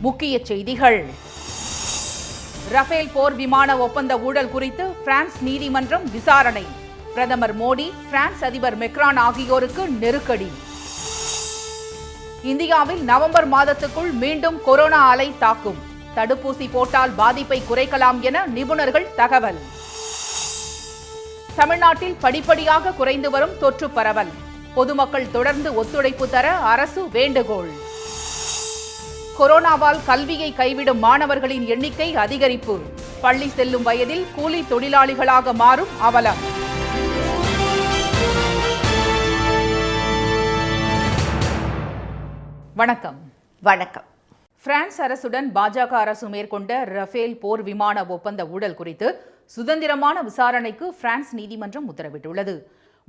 முக்கிய செய்திகள். ரஃபேல் போர் விமான ஒப்பந்த ஊழல் குறித்து பிரான்ஸ் நீதிமன்றம் விசாரணை. பிரதமர் மோடி, பிரான்ஸ் அதிபர் மெக்ரான் ஆகியோருக்கு நெருக்கடி. இந்தியாவில் நவம்பர் மாதத்துக்குள் மீண்டும் கொரோனா அலை தாக்கும். தடுப்பூசி போட்டால் பாதிப்பை குறைக்கலாம் என நிபுணர்கள் தகவல். தமிழ்நாட்டில் படிப்படியாக குறைந்து வரும் தொற்று பரவல். பொதுமக்கள் தொடர்ந்து ஒத்துழைப்பு தர அரசு வேண்டுகோள். கொரோனாவால் கல்வியை கைவிடும் மாணவர்களின் எண்ணிக்கை அதிகரிப்பு. பள்ளி செல்லும் வயதில் கூலி தொழிலாளிகளாக மாறும் அவலம். வணக்கம். பிரான்ஸ் அரசுடன் பாஜக அரசு மேற்கொண்ட ரஃபேல் போர் விமான ஒப்பந்த ஊழல் குறித்து சுதந்திரமான விசாரணைக்கு பிரான்ஸ் நீதிமன்றம் உத்தரவிட்டுள்ளது.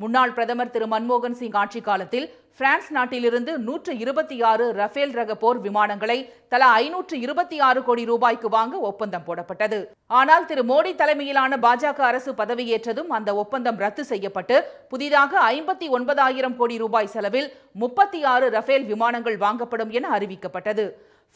முன்னாள் பிரதமர் திரு மன்மோகன் சிங் ஆட்சி காலத்தில் பிரான்ஸ் நாட்டிலிருந்து 126 ரஃபேல் ரக போர் விமானங்களை தலா 526 கோடி ரூபாய்க்கு வாங்க ஒப்பந்தம் போடப்பட்டது. ஆனால் திரு மோடி தலைமையிலான பாஜக அரசு பதவியேற்றதும் அந்த ஒப்பந்தம் ரத்து செய்யப்பட்டு புதிதாக 59,000 கோடி ரூபாய் செலவில் 36 ரஃபேல் விமானங்கள் வாங்கப்படும் என அறிவிக்கப்பட்டது.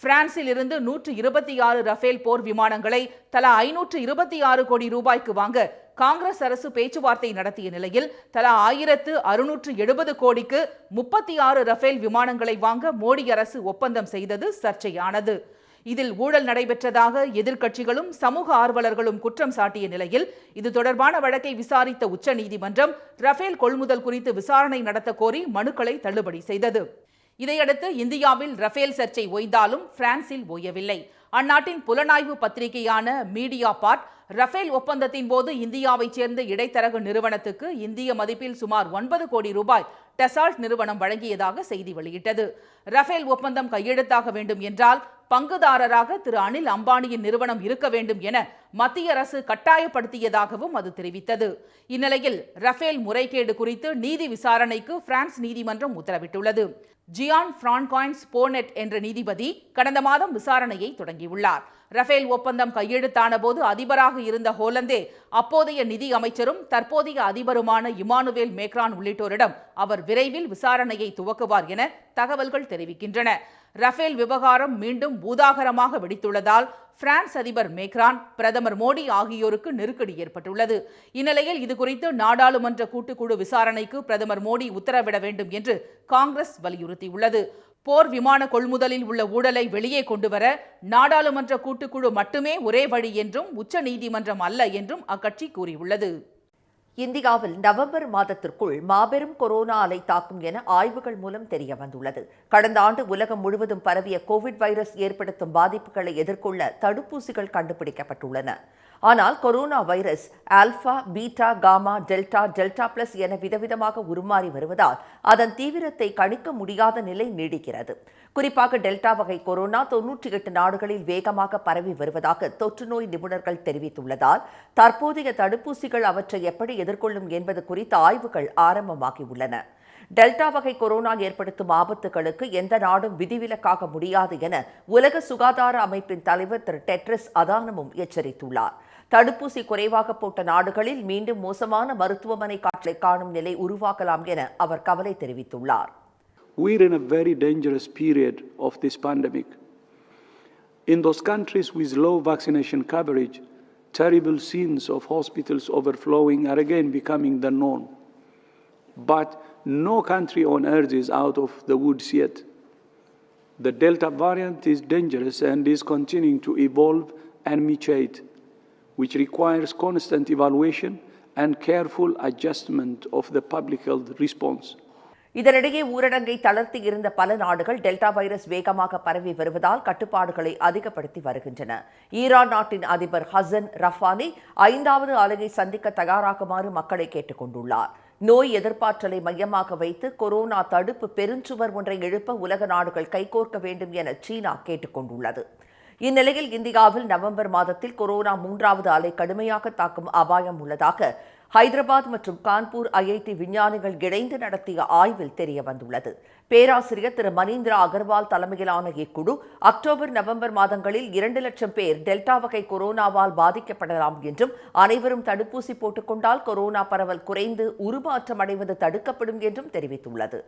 பிரான்சில் இருந்து 126 ரஃபேல் போர் விமானங்களை தலா 526 கோடி ரூபாய்க்கு வாங்க காங்கிரஸ் அரசு பேச்சுவார்த்தை நடத்திய நிலையில் தலா 1,670 கோடிக்கு 36 ரஃபேல் விமானங்களை வாங்க மோடி அரசு ஒப்பந்தம் செய்தது சர்ச்சையானது. இதில் ஊழல் நடைபெற்றதாக எதிர்க்கட்சிகளும் சமூக ஆர்வலர்களும் குற்றம் சாட்டிய நிலையில் இது தொடர்பான வழக்கை விசாரித்த உச்சநீதிமன்றம் ரஃபேல் கொள்முதல் குறித்து விசாரணை நடத்த கோரி மனுக்களை தள்ளுபடி செய்தது. இதையடுத்து இந்தியாவில் ரஃபேல் சர்ச்சை ஓய்ந்தாலும் பிரான்சில் ஓயவில்லை. அந்நாட்டின் புலனாய்வு பத்திரிகையான மீடியா பார்ட் ரஃபேல் ஒப்பந்தத்தின் போது இந்தியாவைச் சேர்ந்த இடைத்தரகு நிறுவனத்துக்கு இந்திய மதிப்பில் சுமார் 9 கோடி ரூபாய் டசால்ட் நிறுவனம் வழங்கியதாக செய்தி வெளியிட்டது. ரஃபேல் ஒப்பந்தம் கையெழுத்தாக வேண்டும் என்றால் பங்குதாரராக திரு அனில் அம்பானியின் நிறுவனம் இருக்க வேண்டும் என மத்திய அரசு கட்டாயப்படுத்தியதாகவும் அது தெரிவித்தது. இந்நிலையில் ரஃபேல் முறைகேடு குறித்து நீதி விசாரணைக்கு பிரான்ஸ் நீதிமன்றம் உத்தரவிட்டுள்ளது. ஜியான் பிரான்காய்ன்ஸ் போனெட் என்ற நீதிபதி கடந்த மாதம் விசாரணையை தொடங்கியுள்ளார். ரஃபேல் ஒப்பந்தம் கையெழுத்தான போது அதிபராக இருந்த ஹோலந்தே அப்போதைய நிதி அமைச்சரும் தற்போதைய அதிபருமான இமானுவேல் மேக்ரான் உள்ளிட்டோரிடம் அவர் விரைவில் விசாரணையை துவக்குவார் என தகவல்கள் தெரிவிக்கின்றன. ரஃபேல் விவகாரம் மீண்டும் பூதாகரமாக வெடித்துள்ளதால் பிரான்ஸ் அதிபர் மேக்ரான், பிரதமர் மோடி ஆகியோருக்கு நெருக்கடி ஏற்பட்டுள்ளது. இந்நிலையில் இதுகுறித்து நாடாளுமன்ற கூட்டுக்குழு விசாரணைக்கு பிரதமர் மோடி உத்தரவிட வேண்டும் என்று காங்கிரஸ் வலியுறுத்தியுள்ளது. போர் விமான கொள்முதலில் உள்ள ஊழலை வெளியே கொண்டுவர நாடாளுமன்ற கூட்டுக்குழு மட்டுமே ஒரே வழி என்றும் உச்சநீதிமன்றம் அல்ல என்றும் அக்கட்சி கூறியுள்ளது. இந்தியாவில் நவம்பர் மாதத்திற்குள் மாபெரும் கொரோனா அலை தாக்கும் என ஆய்வுகள் மூலம் தெரிய வந்துள்ளது. கடந்த ஆண்டு உலகம் முழுவதும் பரவிய கோவிட் வைரஸ் ஏற்படுத்தும் பாதிப்புகளை எதிர்கொள்ள தடுப்பூசிகள் கண்டுபிடிக்கப்பட்டுள்ளன. ஆனால் corona virus alpha, beta, gamma, delta, delta plus என விதவிதமாக உருமாறி வருவதால் அதன் தீவிரத்தை கணிக்க முடியாத நிலை நீடிக்கிறது. குறிப்பாக டெல்டா வகை கொரோனா 98 நாடுகளில் வேகமாக பரவி வருவதாக தொற்று நோய் நிபுணர்கள் தெரிவித்துள்ளதால் தற்போதைய தடுப்பூசிகள் அவற்றை எப்படி எதிர்கொள்ளும் என்பது குறித்த ஆய்வுகள் ஆரம்பமாகியுள்ளன. டெல்டா வகை கொரோனா ஏற்படுத்தும் ஆபத்துகளுக்கு எந்த நாடும் விதிவிலக்காக முடியாது என உலக சுகாதார அமைப்பின் தலைவர் திரு டெட்ரஸ் அதானமும் எச்சரித்துள்ளார். தடுப்பூசி குறைவாக போட்ட நாடுகளில் மீண்டும் மோசமான மருத்துவமனை காட்சியை காணும் நிலை உருவாகலாம் என அவர் கவலை தெரிவித்துள்ளார். We're in a very dangerous period of this pandemic. In those countries with low vaccination coverage, terrible scenes of hospitals overflowing are again becoming the norm. But no country on earth is out of the woods yet. The Delta variant is dangerous and is continuing to evolve and mutate, which requires constant evaluation and careful adjustment of the public health response. இதனிடையே ஊரடங்கை தளர்த்தி இருந்த பல நாடுகள் delta virus வேகமாக பரவி வருவதால் கட்டுப்பாடுகளை அதிகப்படுத்தி வருகின்றன. ஈரான் நாட்டின் அதிபர் ஹசன் ரஃபானி 5வது அலையை சந்திக்க தயாராகுமாறு மக்களை கேட்டுக் கொண்டுள்ளார். நோய் எதிர்ப்பாற்றலை மையமாக வைத்து கொரோனா தடுப்பு பெருஞ்சுவர் ஒன்றை எழுப்ப உலக நாடுகள் கைகோர்க்க வேண்டும் என சீனா கேட்டுக் கொண்டுள்ளது. இந்நிலையில் இந்தியாவில் நவம்பர் மாதத்தில் கொரோனா 3வது அலை கடுமையாக தாக்கும் அபாயம் உள்ளதாக ஹைதராபாத் மற்றும் கான்பூர் ஐஐடி விஞ்ஞானிகள் இணைந்து நடத்திய ஆய்வில் தெரிய வந்துள்ளது. பேராசிரியர் திரு மணீந்திரா அகர்வால் தலைமையிலான இக்குழு அக்டோபர் நவம்பர் மாதங்களில் 2 லட்சம் பேர் டெல்டா வகை கொரோனாவால் பாதிக்கப்படலாம் என்றும் அனைவரும் தடுப்பூசி போட்டுக் கொண்டால் கொரோனா பரவல் குறைந்து உருமாற்றம் அடைவது தடுக்கப்படும் என்றும் தெரிவித்துள்ளது.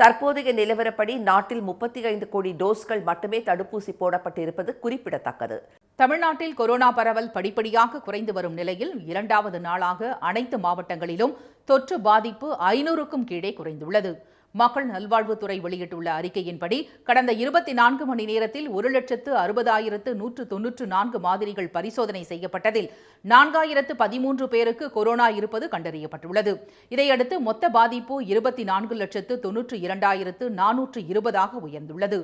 தற்போதைய நிலவரப்படி நாட்டில் 35 கோடி டோஸ்கள் மட்டுமே தடுப்பூசி போடப்பட்டிருப்பது குறிப்பிடத்தக்கது. தமிழ்நாட்டில் கொரோனா பரவல் படிப்படியாக குறைந்து வரும் நிலையில் 2வது நாளாக அனைத்து மாவட்டங்களிலும் தொற்று பாதிப்பு 500க்கும் கீழே குறைந்துள்ளது. மக்கள் நல்வாழ்வுத்துறை வெளியிட்டுள்ள அறிக்கையின்படி கடந்த 24 மணி நேரத்தில் 1,60,194 மாதிரிகள் பரிசோதனை செய்யப்பட்டதில் 4,013 பேருக்கு கொரோனா இருப்பது கண்டறியப்பட்டுள்ளது. இதையடுத்து மொத்த பாதிப்பு 24,92,420 உயர்ந்துள்ளது.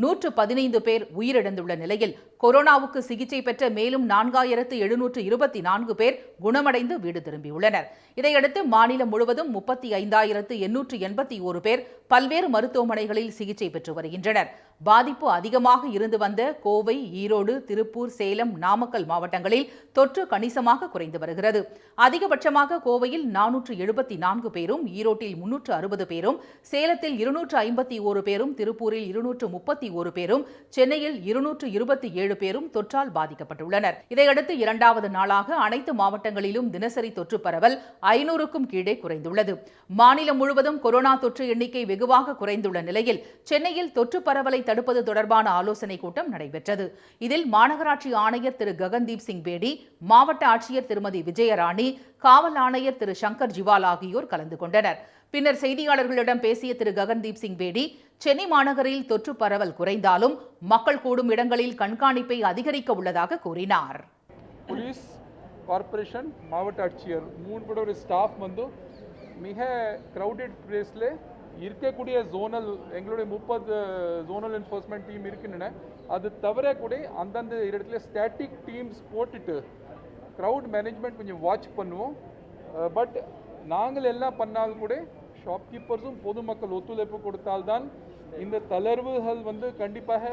115 பேர் உயிரிழந்துள்ள நிலையில் கொரோனாவுக்கு சிகிச்சை பெற்ற மேலும் 4,724 பேர் குணமடைந்து வீடு திரும்பியுள்ளனர். இதையடுத்து மாநிலம் முழுவதும் 35,881 பேர் பல்வேறு மருத்துவமனைகளில் சிகிச்சை பெற்று வருகின்றனர். பாதிப்பு அதிகமாக இருந்து வந்த கோவை, ஈரோடு, திருப்பூர், சேலம், நாமக்கல் மாவட்டங்களில் தொற்று கணிசமாக குறைந்து வருகிறது. அதிகபட்சமாக கோவையில் 474 பேரும், ஈரோட்டில் 360 பேரும், சேலத்தில் 251 பேரும், திருப்பூரில் 231 பேரும், சென்னையில் 227 பேரும் தொற்றால் பாதிக்கப்பட்டுள்ளனர். இதையடுத்து 2வது நாளாக அனைத்து மாவட்டங்களிலும் தினசரி தொற்று பரவல் 500க்கும் கீழே குறைந்துள்ளது. மாநிலம் முழுவதும் கொரோனா தொற்று எண்ணிக்கை வெகுவாக குறைந்துள்ள நிலையில் சென்னையில் தொற்று பரவலை தடுப்பது தொடர்பான ஆலோசனைக் கூட்டம் நடைபெற்றது. இதில் மாநகராட்சி ஆணையர் திரு ககன்தீப் சிங் பேடி, மாவட்ட ஆட்சியர் திருமதி விஜயராணி, காவல் ஆணையர் திரு சங்கர் ஜிவால் ஆகியோர் கலந்து கொண்டனர். பின்னர் செய்தியாளர்களிடம் பேசிய திரு ககன்தீப் சிங் பேடி, சென்னை மாநகரில் தொற்று பரவல் குறைந்தாலும் மக்கள் கூடும் இடங்களில் கண்காணிப்பை அதிகரிக்க உள்ளதாக கூறினார். போலீஸ், கார்ப்பரேஷன், மாவட்ட ஆட்சியர் 3 கூட ஒரு ஸ்டாஃப் வந்து மிக க்ரௌடட் பிளேஸ்ல இருக்கக்கூடிய ஜோனல் எங்களுடைய 30 ஜோனல் என்ஃபோர்ஸ்மெண்ட் டீம் இருக்குன்னு அது தவிர கூட அந்தந்த இடத்துல ஸ்டாட்டிக் டீம்ஸ் போட்டுட்டு க்ரௌட் மேனேஜ்மெண்ட் கொஞ்சம் வாட்ச் பண்ணுவோம். பட் நாங்கள் எல்லாம் பண்ணால் கூட ஷாப்கீப்பர்ஸும் பொதுமக்கள் ஒத்துழைப்பு கொடுத்தால்தான் இந்த தளர்வுகள் வந்து கண்டிப்பாக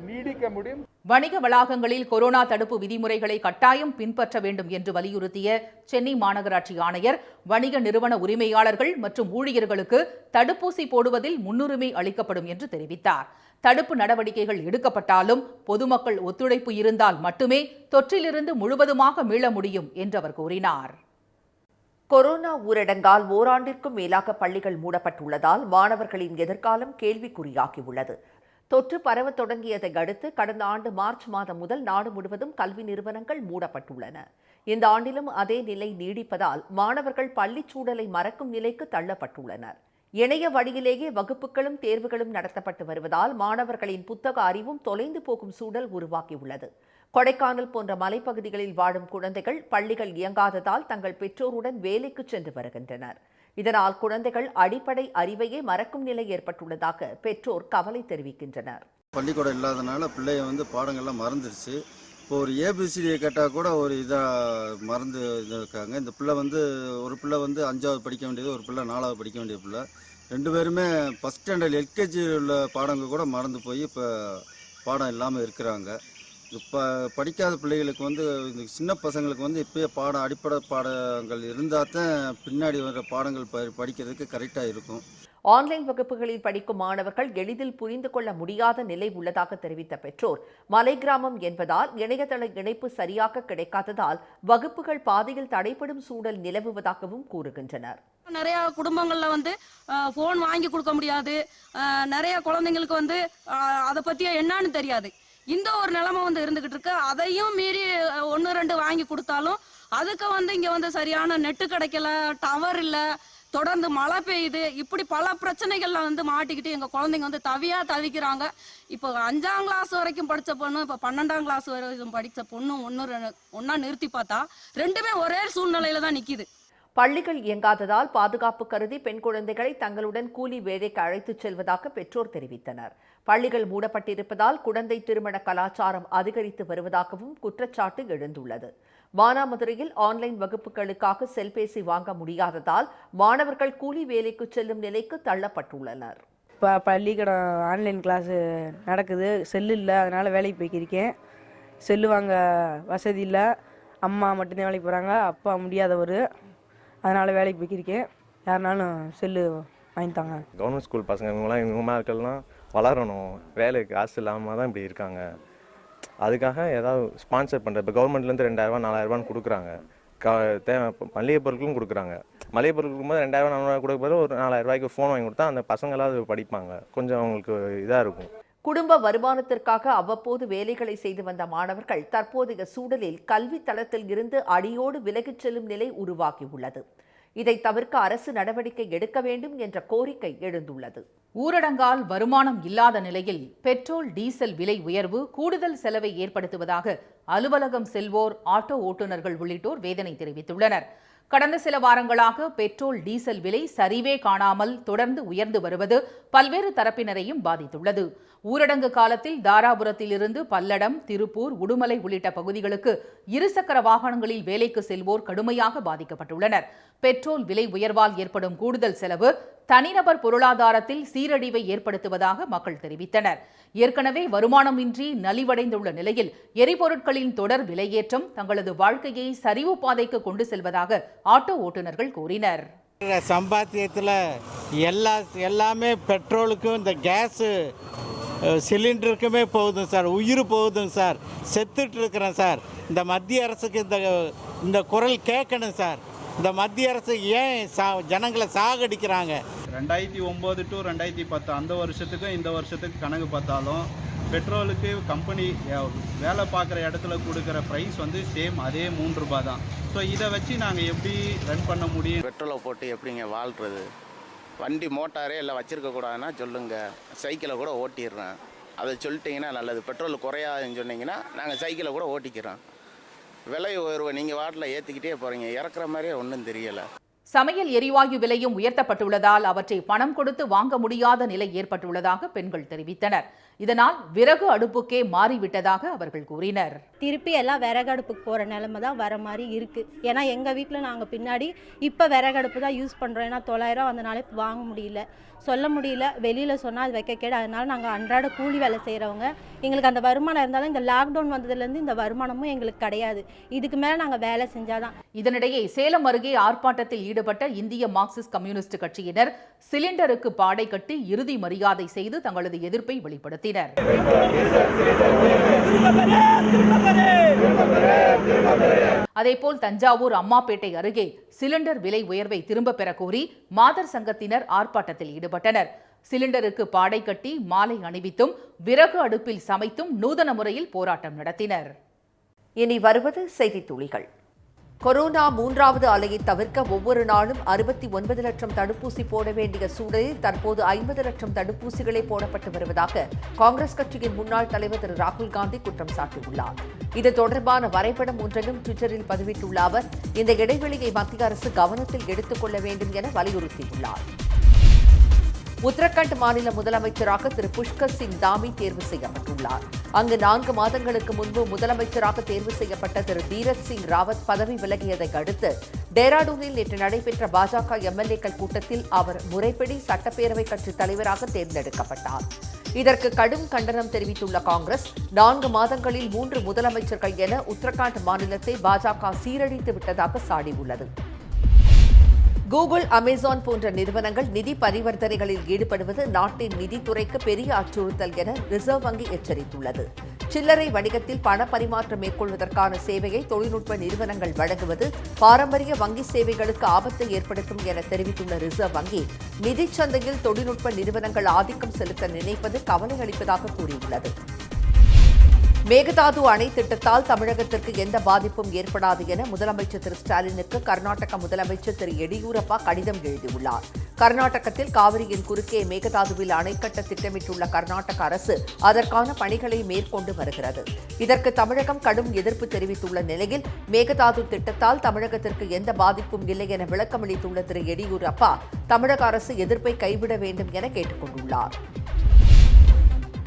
நீடிக்க முடியும். வணிக வளாகங்களில் கொரோனா தடுப்பு விதிமுறைகளை கட்டாயம் பின்பற்ற வேண்டும் என்று வலியுறுத்திய சென்னை மாநகராட்சி ஆணையர், வணிக நிறுவன உரிமையாளர்கள் மற்றும் ஊழியர்களுக்கு தடுப்பூசி போடுவதில் முன்னுரிமை அளிக்கப்படும் என்று தெரிவித்தார். தடுப்பு நடவடிக்கைகள் எடுக்கப்பட்டாலும் பொதுமக்கள் ஒத்துழைப்பு இருந்தால் மட்டுமே தொற்றிலிருந்து முழுவதுமாக மீள முடியும் என்று அவர் கூறினார். கொரோனா ஊரடங்கால் ஓராண்டிற்கும் மேலாக பள்ளிகள் மூடப்பட்டுள்ளதால் மாணவர்களின் எதிர்காலம் கேள்விக்குறியாகியுள்ளது. தொற்று பரவ தொடங்கியதை அடுத்து கடந்த ஆண்டு மார்ச் மாதம் முதல் நாடு முழுவதும் கல்வி நிறுவனங்கள் மூடப்பட்டுள்ளன. இந்த ஆண்டிலும் அதே நிலை நீடிப்பதால் மாணவர்கள் பள்ளிச் சூழலை மறக்கும் நிலைக்கு தள்ளப்பட்டுள்ளனர். இணைய வழியிலேயே வகுப்புகளும் தேர்வுகளும் நடத்தப்பட்டு வருவதால் மாணவர்களின் புத்தக அறிவும் தொலைந்து போகும் சூழல் உருவாகியுள்ளது. கொடைக்கானல் போன்ற மலைப்பகுதிகளில் வாழும் குழந்தைகள் பள்ளிகள் இயங்காததால் தங்கள் பெற்றோருடன் வேலைக்கு சென்று வருகின்றனர். இதனால் குழந்தைகள் அடிப்படை அறிவையே மறக்கும் நிலை ஏற்பட்டுள்ளதாக பெற்றோர் கவலை தெரிவிக்கின்றனர். பள்ளிக்கூடம் இல்லாதனால பிள்ளைய வந்து பாடங்கள்லாம் மறந்துடுச்சு. இப்போ ஒரு ஏபிசிடியை கேட்டால் கூட ஒரு இதாக மறந்து இருக்காங்க. இந்த பிள்ளை வந்து ஒரு பிள்ளை வந்து 5வது படிக்க வேண்டியது, ஒரு பிள்ளை 4வது படிக்க வேண்டிய பிள்ளை. 2 பேருமே ஃபஸ்ட் ஸ்டாண்டர்ட் எல்கேஜி உள்ள பாடங்கள் கூட மறந்து போய் இப்போ பாடம் இல்லாமல் இருக்கிறாங்க. இப்போ படிக்காத பிள்ளைகளுக்கு வந்து இந்த சின்ன பசங்களுக்கு வந்து இப்போயே அடிப்படை பாடங்கள் இருந்தால் தான் பின்னாடி வர பாடங்கள் படிக்கிறதுக்கு கரெக்டாக இருக்கும். ஆன்லைன் வகுப்புகளில் படிக்கும் மாணவர்கள் எளிதில் புரிந்து கொள்ள முடியாத நிலை உள்ளதாக தெரிவித்த பெற்றோர், மலை கிராமம் என்பதால் இணையதள இணைப்பு சரியாக கிடைக்காததால் வகுப்புகள் பாதியில் தடைப்படும் சூழல் நிலவுவதாகவும் கூறுகின்றனர். நிறைய குடும்பங்கள்ல வந்து போன் வாங்கி கொடுக்க முடியாது. நிறைய குழந்தைங்களுக்கு வந்து அதை பத்திய என்னன்னு தெரியாது. இந்த ஒரு நிலைமை வந்து இருந்துகிட்டு இருக்கு. அதையும் மீறி 1-2 வாங்கி கொடுத்தாலும் அதுக்கு வந்து இங்க வந்து சரியான நெட்டு கிடைக்கல, டவர் இல்ல, தொடர்ந்து மழை பெய்யுது. இப்படி பல பிரச்சனைகள்ல வந்து மாட்டிக்கிட்டு எங்க குழந்தைங்க வந்து தவிக்கிறாங்க. இப்போ 5ஆம் கிளாஸ் வரைக்கும் படிச்ச பொண்ணு, இப்போ 12ஆம் கிளாஸ் வரைக்கும் படிச்ச பொண்ணு ஒன்னா நிறுத்தி பார்த்தா 2மே ஒரே சூழ்நிலையில தான் நிக்குது. பள்ளிகள் இயங்காததால் பாதுகாப்பு கருதி பெண் குழந்தைகளை தங்களுடன் கூலி வேலைக்கு அழைத்துச் செல்வதாக பெற்றோர் தெரிவித்தனர். பள்ளிகள் மூடப்பட்டிருப்பதால் குழந்தை திருமண கலாச்சாரம் அதிகரித்து வருவதாகவும் குற்றச்சாட்டு எழுந்துள்ளது. மானாமதுரையில் ஆன்லைன் வகுப்புகளுக்காக செல்பேசி வாங்க முடியாததால் மாணவர்கள் கூலி வேலைக்கு செல்லும் நிலைக்கு தள்ளப்பட்டுள்ளனர். இப்போ பள்ளிக்கூடம் ஆன்லைன் கிளாஸ் நடக்குது, செல்லு இல்லை, அதனால் வேலைக்கு போய்க்கிருக்கேன். செல்லு வாங்க வசதி இல்லை. அம்மா மட்டும்தான் வேலைக்கு போகிறாங்க, அப்பா முடியாதவர். அதனால் வேலைக்கு போய்க்கிருக்கேன். யாருனாலும் செல்லு வாங்கித்தாங்க. கவர்மெண்ட் ஸ்கூல் பசங்க இவங்க மக்கள்லாம் வளரணும், வேலைக்கு காசு இல்லாமல் தான் இப்படி இருக்காங்க. அதுக்காக ஏதாவது ஸ்பான்சர் பண்ணுறது. இப்போ கவர்மெண்ட்லேருந்து 2000 4000 கொடுக்குறாங்க. மளிகை பொருட்களும் கொடுக்குறாங்க. மளிகை பொருள் கொடுக்கும்போது 2000 4000 கொடுக்கும்போது ஒரு 4000 ஃபோன் வாங்கி கொடுத்தா அந்த பசங்களாவது படிப்பாங்க, கொஞ்சம் அவங்களுக்கு இதாக இருக்கும். குடும்ப வருமானத்திற்காக அவ்வப்போது வேலைகளை செய்து வந்த மாணவர்கள் தற்போதைய சூழலில் கல்வி தளத்தில் இருந்து அடியோடு விலகிச் செல்லும் நிலை உருவாகியுள்ளது. இதை தவிர்க்க அரசு நடவடிக்கை எடுக்க வேண்டும் என்ற கோரிக்கை எழுந்துள்ளது. ஊரடங்கால் வருமானம் இல்லாத நிலையில் பெட்ரோல் டீசல் விலை உயர்வு கூடுதல் செலவை ஏற்படுத்துவதாக அலுவலகம் செல்வோர், ஆட்டோ ஓட்டுநர்கள் உள்ளிட்டோர் வேதனை தெரிவித்துள்ளனர். கடந்த சில வாரங்களாக பெட்ரோல் டீசல் விலை சரிவே காணாமல் தொடர்ந்து உயர்ந்து வருவது பல்வேறு தரப்பினரையும் பாதித்துள்ளது. ஊரடங்கு காலத்தில் தாராபுரத்திலிருந்து பல்லடம், திருப்பூர், உடுமலை உள்ளிட்ட பகுதிகளுக்கு இருசக்கர வாகனங்களில் வேலைக்கு செல்வோர் கடுமையாக பாதிக்கப்பட்டுள்ளனர். பெட்ரோல் விலை உயர்வால் ஏற்படும் கூடுதல் செலவு தனிநபர் பொருளாதாரத்தில் சீரழிவை ஏற்படுத்துவதாக மக்கள் தெரிவித்தனர். ஏற்கனவே வருமானமின்றி நலிவடைந்துள்ள நிலையில் எரிபொருட்களின் தொடர் விலையேற்றம் தங்களது வாழ்க்கையை சரிவு பாதைக்கு கொண்டு செல்வதாக ஆட்டோ ஓட்டுநர்கள் கூறினர். சம்பாத்தியத்தில் எல்லாமே பெட்ரோலுக்கும் இந்த கேஸு சிலிண்டருக்குமே போகுதுங்க சார். உயிர் போகுதுங்க சார். செத்துட்டு இருக்கிறேன் சார். இந்த மத்திய அரசுக்கு இந்த குரல் கேட்கணும் சார். இந்த மத்திய அரசு ஏன் ஜனங்களை சாகடிக்கிறாங்க? 2009 to 2010 அந்த வருஷத்துக்கும் இந்த வருஷத்துக்கு கணக்கு பார்த்தாலும் பெட்ரோலுக்கு கம்பெனி வேலை பார்க்குற இடத்துல கொடுக்குற ப்ரைஸ் வந்து சேம், அதே 3 ரூபாய் தான். ஸோ இதை வச்சு நாங்கள் எப்படி ரன் பண்ண முடியும்? பெட்ரோலை போட்டு எப்படிங்க வாழ்கிறது? வண்டி மோட்டாரே இல்லை வச்சுருக்க கூடாதுன்னா சொல்லுங்கள், சைக்கிளை கூட ஓட்டிடுறேன். அதை சொல்லிட்டீங்கன்னா நல்லது. பெட்ரோல் குறையாதுன்னு சொன்னீங்கன்னா நாங்கள் சைக்கிளை கூட ஓட்டிக்கிறோம். விலை உயர்வை நீங்கள் வாட்டில் ஏற்றிக்கிட்டே போகிறீங்க, இறக்குற மாதிரியே ஒன்றும் தெரியலை. சமையல் எரிவாயு விலையும் உயர்த்தப்பட்டுள்ளதால் அவற்றை பணம் கொடுத்து வாங்க முடியாத நிலை ஏற்பட்டுள்ளதாக பெண்கள் தெரிவித்தனர். இதனால் விறகு அடுப்புக்கே மாறிவிட்டதாக அவர்கள் கூறினர். திருப்பி எல்லாம் விறகு அடுப்புக்கு போகிற நிலைமை தான் வர மாதிரி இருக்குது. ஏன்னா எங்கள் வீட்டில் நாங்கள் பின்னாடி இப்போ விறகு அடுப்பு தான் யூஸ் பண்ணுறோம். ஏன்னா 900 வந்தனாலே வாங்க முடியல, சொல்ல முடியல. வெளியில் சொன்னால் அது வைக்க கேடு. அதனால் நாங்கள் அன்றாட கூலி வேலை செய்கிறவங்க, எங்களுக்கு அந்த வருமானம் இருந்தாலும் இந்த லாக்டவுன் வந்ததுலேருந்து இந்த வருமானமும் எங்களுக்கு கிடையாது. இதுக்கு மேலே நாங்கள் வேலை செஞ்சாதான். இதனிடையே சேலம் அருகே ஆர்ப்பாட்டத்தில் ஈடுபட்ட இந்திய மார்க்சிஸ்ட் கம்யூனிஸ்ட் கட்சியினர் சிலிண்டருக்கு பாடை கட்டி இறுதி மரியாதை செய்து தங்களது எதிர்ப்பை வெளிப்படுத்தினர். அதேபோல் தஞ்சாவூர் அம்மாப்பேட்டை அருகே சிலிண்டர் விலை உயர்வை திரும்பப் பெற கோரி மாதர் சங்கத்தினர் ஆர்ப்பாட்டத்தில் ஈடுபட்டனர். சிலிண்டருக்கு பாடை கட்டி மாலை அணிவித்தும் விறகு அடுப்பில் சமைத்தும் நூதன முறையில் போராட்டம் நடத்தினர். இனி வருவது செய்தித் துளிகள். கொரோனா 3வது அலையை தவிர்க்க ஒவ்வொரு நாளும் 69 லட்சம் தடுப்பூசி போட வேண்டிய சூழலில் தற்போது 50 லட்சம் தடுப்பூசிகளே போடப்பட்டு வருவதாக காங்கிரஸ் கட்சியின் முன்னாள் தலைவர் திரு ராகுல் காந்தி குற்றம் சாட்டியுள்ளார். இது தொடர்பான வரைபடம் ஒன்றையும் ட்விட்டரில் பதிவிட்டுள்ள அவர் இந்த இடைவெளியை மத்திய அரசு கவனத்தில் எடுத்துக் கொள்ள வேண்டும் என வலியுறுத்தியுள்ளார். உத்தரகாண்ட் மாநில முதலமைச்சராக திரு புஷ்கர் சிங் தாமி தேர்வு செய்யப்பட்டுள்ளார். அங்கு 4 மாதங்களுக்கு முன்பு முதலமைச்சராக தேர்வு செய்யப்பட்ட திரு தீரத் சிங் ராவத் பதவி விலகியதை அடுத்து டேராடூனில் நேற்று நடைபெற்ற பாஜக எம்எல்ஏக்கள் கூட்டத்தில் அவர் முறைப்படி சட்டப்பேரவை கட்சி தலைவராக தேர்ந்தெடுக்கப்பட்டார். இதற்கு கடும் கண்டனம் தெரிவித்துள்ள காங்கிரஸ் 4 மாதங்களில் 3 முதலமைச்சர்கள் என உத்தரகாண்ட் மாநிலத்தை பாஜக சீரழித்து விட்டதாக சாடியுள்ளது. கூகுள், அமேசான் போன்ற நிறுவனங்கள் நிதி பரிவர்த்தனைகளில் ஈடுபடுவது நாட்டின் நிதித்துறைக்கு பெரிய அச்சுறுத்தல் என ரிசர்வ் வங்கி எச்சரித்துள்ளது. சில்லறை வணிகத்தில் பண பரிமாற்றம் மேற்கொள்வதற்கான சேவையை தொழில்நுட்ப நிறுவனங்கள் வழங்குவது பாரம்பரிய வங்கி சேவைகளுக்கு ஆபத்தை ஏற்படுத்தும் என தெரிவித்துள்ள ரிசர்வ் வங்கி நிதிச் சந்தையில் தொழில்நுட்ப நிறுவனங்கள் ஆதிக்கம் செலுத்த நினைப்பது கவலை அளிப்பதாக கூறியுள்ளது. மேகதாது அணை திட்டத்தால் தமிழகத்திற்கு எந்த பாதிப்பும் ஏற்படாது என முதலமைச்சர் திரு ஸ்டாலினுக்கு கர்நாடக முதலமைச்சர் திரு எடியூரப்பா கடிதம் எழுதியுள்ளார். கர்நாடகத்தில் காவிரியின் குறுக்கே மேகதாதுவில் அணை கட்ட திட்டமிட்டுள்ள கர்நாடக அரசு அதற்கான பணிகளை மேற்கொண்டு வருகிறது. இதற்கு தமிழகம் கடும் எதிர்ப்பு தெரிவித்துள்ள நிலையில் மேகதாது திட்டத்தால் தமிழகத்திற்கு எந்த பாதிப்பும் இல்லை என விளக்கமளித்துள்ள திரு எடியூரப்பா தமிழக அரசு எதிர்ப்பை கைவிட வேண்டும் என கேட்டுக் கொண்டுள்ளார்.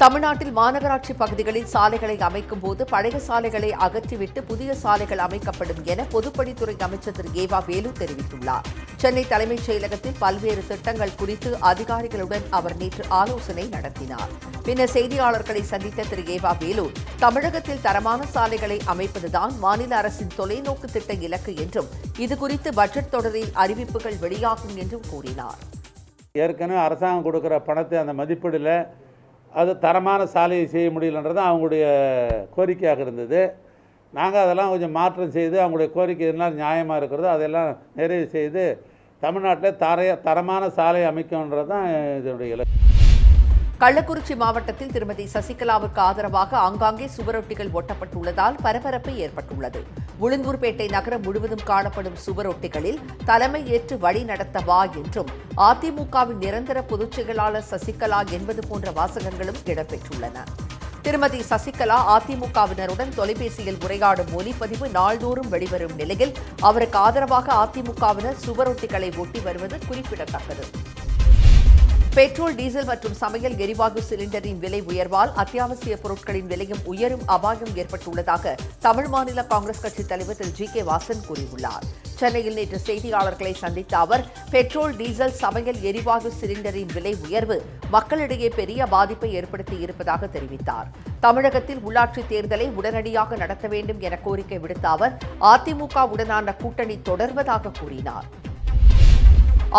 தமிழ்நாட்டில் மாநகராட்சி பகுதிகளில் சாலைகளை அமைக்கும் போது பழைய சாலைகளை அகற்றிவிட்டு புதிய சாலைகள் அமைக்கப்படும் என பொதுப்பணித்துறை அமைச்சர் திரு ஏவா வேலு தெரிவித்துள்ளார். சென்னை தலைமைச் செயலகத்தில் பல்வேறு திட்டங்கள் குறித்து அதிகாரிகளுடன் அவர் நேற்று ஆலோசனை நடத்தினார். பின்னர் செய்தியாளர்களை சந்தித்த திரு ஏவா வேலு, தமிழகத்தில் தரமான சாலைகளை அமைப்பதுதான் மாநில அரசின் தொலைநோக்கு திட்ட இலக்கு என்றும் இதுகுறித்து பட்ஜெட் தொடரில் அறிவிப்புகள் வெளியாகும் என்றும் கூறினார். ஏற்கனவே அரசாங்கம் கொடுக்கிற பணத்தை அந்த மதிப்பீடில் அது தரமான சாலையை செய்ய முடியலன்றது அவங்களுடைய கோரிக்கையாக இருந்தது. நாங்கள் அதெல்லாம் கொஞ்சம் மாற்றம் செய்து அவங்களுடைய கோரிக்கை எல்லாம் நியாயமாக இருக்கிறது அதெல்லாம் நிறைவு செய்து தமிழ்நாட்டில் தரமான சாலை அமைக்கணுன்றது தான் இதனுடைய இலக்கு. கள்ளக்குறிச்சி மாவட்டத்தில் திருமதி சசிகலாவுக்கு ஆதரவாக ஆங்காங்கே சுவரொட்டிகள் ஒட்டப்பட்டுள்ளதால் பரபரப்பு ஏற்பட்டுள்ளது. உளுந்தூர்பேட்டை நகரம் முழுவதும் காணப்படும் சுவரொட்டிகளில் தலைமை ஏற்று வழி நடத்த வா என்றும் அதிமுகவின் நிரந்தர பொதுச் செயலாளர் சசிகலா என்பது போன்ற வாசகங்களும் இடம்பெற்றுள்ளன. திருமதி சசிகலா அதிமுகவினருடன் தொலைபேசியில் உரையாடும் ஒலிப்பதிவு நாள்தோறும் வெளிவரும் நிலையில் அவருக்கு ஆதரவாக அதிமுகவினர் சுவரொட்டிகளை ஒட்டி வருவது குறிப்பிடத்தக்கது. பெட்ரோல், டீசல் மற்றும் சமையல் எரிவாயு சிலிண்டரின் விலை உயர்வால் அத்தியாவசிய பொருட்களின் விலையும் உயரும் அபாயம் ஏற்பட்டுள்ளதாக தமிழ் மாநில காங்கிரஸ் கட்சித் தலைவர் திரு ஜி.கே. வாசன் கூறியுள்ளார். சென்னையில் நேற்று செய்தியாளர்களை சந்தித்த அவர், பெட்ரோல், டீசல், சமையல் எரிவாயு சிலிண்டரின் விலை உயர்வு மக்களிடையே பெரிய பாதிப்பை ஏற்படுத்தி இருப்பதாக தெரிவித்தார். தமிழகத்தில் உள்ளாட்சித் தேர்தலை உடனடியாக நடத்த வேண்டும் என கோரிக்கை விடுத்த அவர், அதிமுகவுடனான கூட்டணி தொடர்வதாக கூறினார்.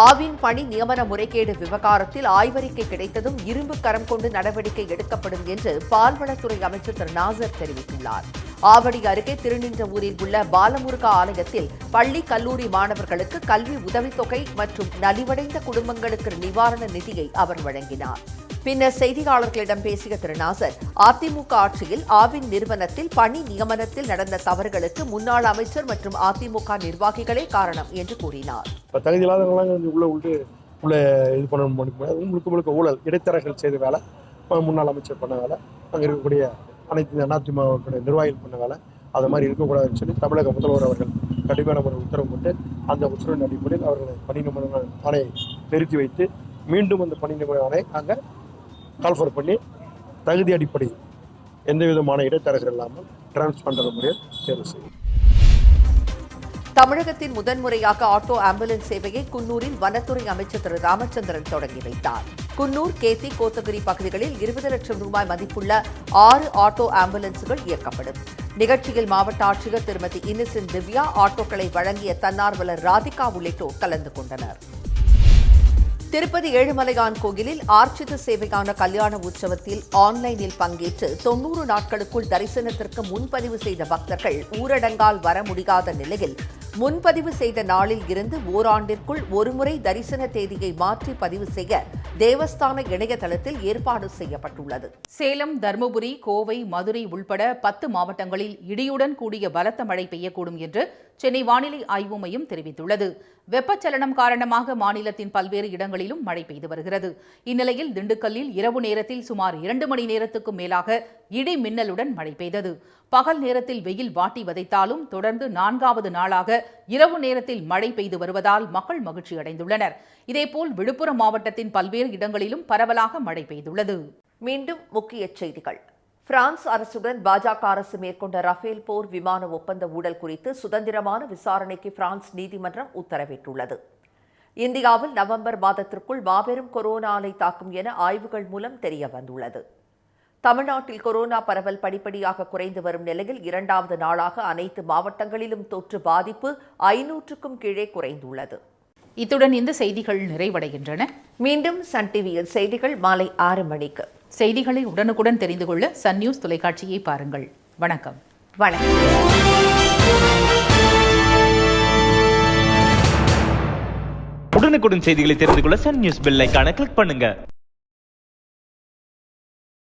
ஆவின் பணி நியமன முறைகேடு விவகாரத்தில் ஆய்வறிக்கை கிடைத்ததும் இரும்பு கரம் கொண்டு நடவடிக்கை எடுக்கப்படும் என்று பால்வளத்துறை அமைச்சர் திரு நாசர் தெரிவித்துள்ளார். ஆவடி அருகே திருநின்றவூரில் உள்ள பாலமுருகா ஆலயத்தில் பள்ளி, கல்லூரி மாணவர்களுக்கு கல்வி உதவித்தொகை மற்றும் நலிவடைந்த குடும்பங்களுக்கு நிவாரண நிதியை அவர் வழங்கினார். பின்னர் செய்தியாளர்களிடம் பேசிய திரு நாசர், அதிமுக ஆட்சியில் ஆவின் நிறுவனத்தில் பணி நியமனத்தில் நடந்த தவறுகளுக்கு முன்னாள் அமைச்சர் மற்றும் அதிமுக நிர்வாகிகளே காரணம் என்று கூறினார். தகுதி இல்லாதவங்களாம் உள்ள இது பண்ண முடியாது. முழுக்க ஊழல் இடைத்தரகர்கள் செய்த வேலை, முன்னாள் அமைச்சர் பண்ண வேலை, அங்கே இருக்கக்கூடிய அனைத்து அதிமுக நிர்வாகிகள் பண்ண வேலை, அது மாதிரி இருக்கக்கூடாதுன்னு சொல்லி தமிழக முதல்வர் அவர்கள் கடுமையான ஒரு உத்தரவு போட்டு அந்த உத்தரவின் அடிப்படையில் அவர்களை பணி நியமன ஆணையை நிறுத்தி வைத்து மீண்டும் அந்த பணி நியமன ஆணை அங்கே கால்ஃபர் பண்ணி தகுதி அடிப்படையில் எந்த விதமான இடைத்தரகர்கள் இல்லாமல் டிரான்ஸ்ஃபர் பண்ணுற முறையை தேர்வு செய்யும். தமிழகத்தின் முதன்முறையாக ஆட்டோ ஆம்புலன்ஸ் சேவையை குன்னூரில் வனத்துறை அமைச்சர் திரு ராமச்சந்திரன் தொடங்கி வைத்தார். குன்னூர், கேத்தி, கோத்தகிரி பகுதிகளில் 20 லட்சம் ரூபாய் மதிப்புள்ள 6 ஆட்டோ ஆம்புலன்ஸுகள் இயக்கப்படும். நிகழ்ச்சியில் மாவட்ட ஆட்சியர் திருமதி இன்னசென்ட் திவ்யா, ஆட்டோக்களை வழங்கிய தன்னார்வலர் ராதிகா உள்ளிட்டோர் கலந்து கொண்டனர். திருப்பதி ஏழுமலையான் கோயிலில் ஆர்ச்சித சேவையான கல்யாண உற்சவத்தில் ஆன்லைனில் பங்கேற்று 90 நாட்களுக்குள் தரிசனத்திற்கு முன்பதிவு செய்த பக்தர்கள் ஊரடங்கால் வர முடியாத நிலையில் முன்பதிவு செய்த நாளில் இருந்து ஓராண்டிற்குள் ஒருமுறை தரிசன தேதியை மாற்றி பதிவு செய்ய தேவஸ்தான இணையதளத்தில் ஏற்பாடு செய்யப்பட்டுள்ளது. சேலம், தருமபுரி, கோவை, மதுரை உள்பட 10 மாவட்டங்களில் இடியுடன் கூடிய பலத்த மழை பெய்யக்கூடும் என்று சென்னை வானிலை ஆய்வு மையம் தெரிவித்துள்ளது. வெப்பச்சலனம் காரணமாக மாநிலத்தின் பல்வேறு இடங்களிலும் மழை பெய்து வருகிறது. இந்நிலையில் திண்டுக்கல்லில் இரவு நேரத்தில் சுமார் 2 மணி நேரத்துக்கும் மேலாக இடி மின்னலுடன் மழை பெய்தது. பகல் நேரத்தில் வெயில் வாட்டி வதைத்தாலும் தொடர்ந்து 4வது நாளாக இரவு நேரத்தில் மழை பெய்து வருவதால் மக்கள் மகிழ்ச்சி அடைந்துள்ளனர். இதேபோல் விழுப்புரம் மாவட்டத்தின் பல்வேறு இடங்களிலும் பரவலாக மழை பெய்துள்ளது. மீண்டும் முக்கிய செய்திகள். பிரான்ஸ் அரசுடன் பாஜக அரசு மேற்கொண்ட ரஃபேல் போர் விமான ஒப்பந்த ஊழல் குறித்து சுதந்திரமான விசாரணைக்கு பிரான்ஸ் நீதிமன்றம் உத்தரவிட்டுள்ளது. இந்தியாவில் நவம்பர் மாதத்திற்குள் மாபெரும் கொரோனா அலை தாக்கும் என ஆய்வுகள் மூலம் தெரிய வந்துள்ளது. தமிழ்நாட்டில் கொரோனா பரவல் படிப்படியாக குறைந்து வரும் நிலையில் 2வது நாளாக அனைத்து மாவட்டங்களிலும் தொற்று பாதிப்பு 500க்கும் கீழே குறைந்துள்ளது. இத்துடன் இந்த செய்திகள் நிறைவடைகின்றன. மீண்டும் சன் டிவியில் செய்திகள் மாலை 6 மணிக்கு. செய்திகளை உடனுக்குடன் தெரிந்து கொள்ள சன் நியூஸ் தொலைக்காட்சியை பாருங்கள். வணக்கம். உடனுக்குடன் செய்திகளை தெரிந்து கொள்ள சன் நியூஸ் பெல் ஐகானை கிளிக் பண்ணுங்க.